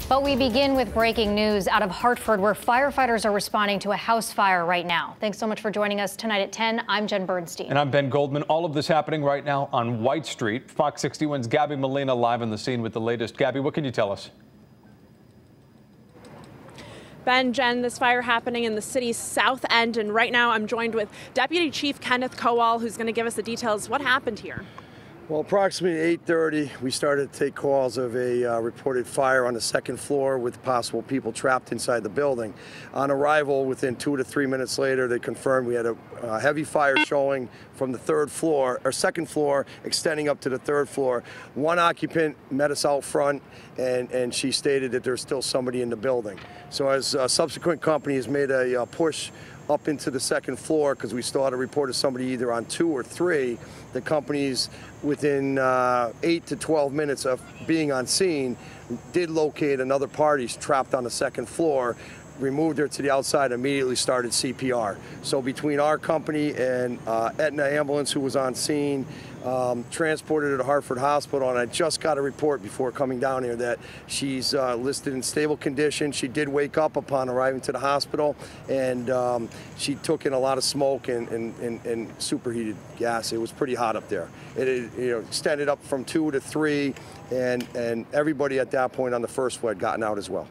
But we begin with breaking news out of Hartford, where firefighters are responding to a house fire right now. Thanks so much for joining us tonight at 10. I'm Jen Bernstein. And I'm Ben Goldman. All of this happening right now on White Street. Fox 61's Gabby Molina live on the scene with the latest. Gabby, what can you tell us? Ben, Jen, this fire happening in the city's south end, and right now I'm joined with Deputy Chief Kenneth Kowal, who's going to give us the details. What happened here? Well, approximately 8:30, we started to take calls of a reported fire on the second floor with possible people trapped inside the building. On arrival, within 2 to 3 minutes later, they confirmed we had a heavy fire showing from the third floor, or second floor, extending up to the third floor. One occupant met us out front, and she stated that there's still somebody in the building. So as subsequent companies made a push up into the second floor, because we still had a report of somebody either on 2 or 3. The companies, within 8 to 12 minutes of being on scene, did locate another party trapped on the second floor, removed her to the outside, immediately started CPR. So between our company and Aetna Ambulance, who was on scene, transported her to Hartford Hospital, and I just got a report before coming down here that she's listed in stable condition. She did wake up upon arriving to the hospital, and she took in a lot of smoke and superheated gas. It was pretty hot up there. It extended up from 2 to 3, and everybody at that point on the first floor had gotten out as well.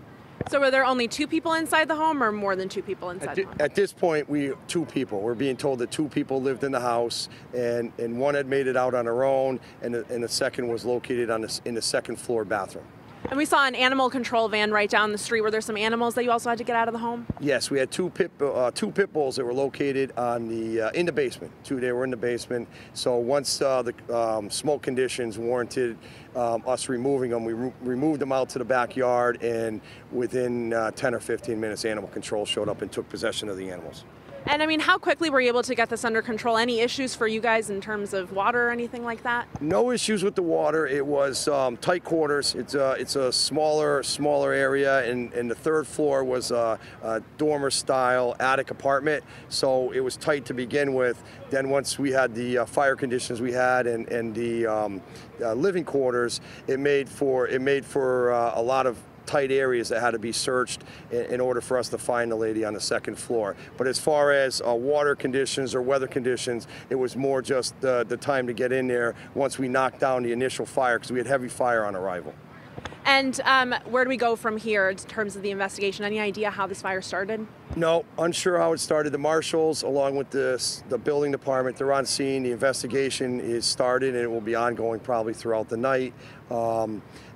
So were there only 2 people inside the home, or more than 2 people inside the home? At this point, 2 people. We're being told that 2 people lived in the house, and one had made it out on her own, and the second was located in the second floor bathroom. And we saw an animal control van right down the street. Were there some animals that you also had to get out of the home? Yes, we had two pit bulls that were located on in the basement. They were in the basement. So once the smoke conditions warranted us removing them, we removed them out to the backyard, and within 10 or 15 minutes, animal control showed up and took possession of the animals. And I mean, how quickly were you able to get this under control? Any issues for you guys in terms of water or anything like that? No issues with the water. It was tight quarters. It's a smaller area, and the third floor was a dormer-style attic apartment, so it was tight to begin with. Then once we had the fire conditions we had and the living quarters, it made for a lot of tight areas that had to be searched in order for us to find the lady on the second floor. But as far as water conditions or weather conditions, it was more just the time to get in there once we knocked down the initial fire, because we had heavy fire on arrival. And where do we go from here in terms of the investigation? Any idea how this fire started? No, unsure how it started. The marshals, along with the building department, they're on scene. The investigation is started, and it will be ongoing probably throughout the night.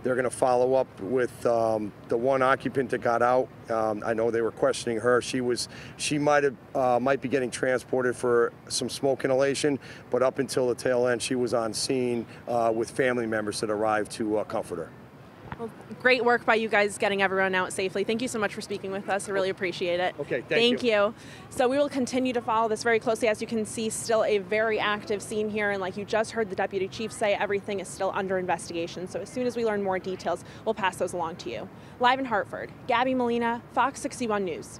They're going to follow up with the one occupant that got out. I know they were questioning her. She might be getting transported for some smoke inhalation, but up until the tail end, she was on scene with family members that arrived to comfort her. Well, great work by you guys getting everyone out safely. Thank you so much for speaking with us. I really appreciate it. Okay, thank you. So we will continue to follow this very closely. As you can see, still a very active scene here. And like you just heard the Deputy Chief say, everything is still under investigation. So as soon as we learn more details, we'll pass those along to you. Live in Hartford, Gabby Molina, Fox 61 News.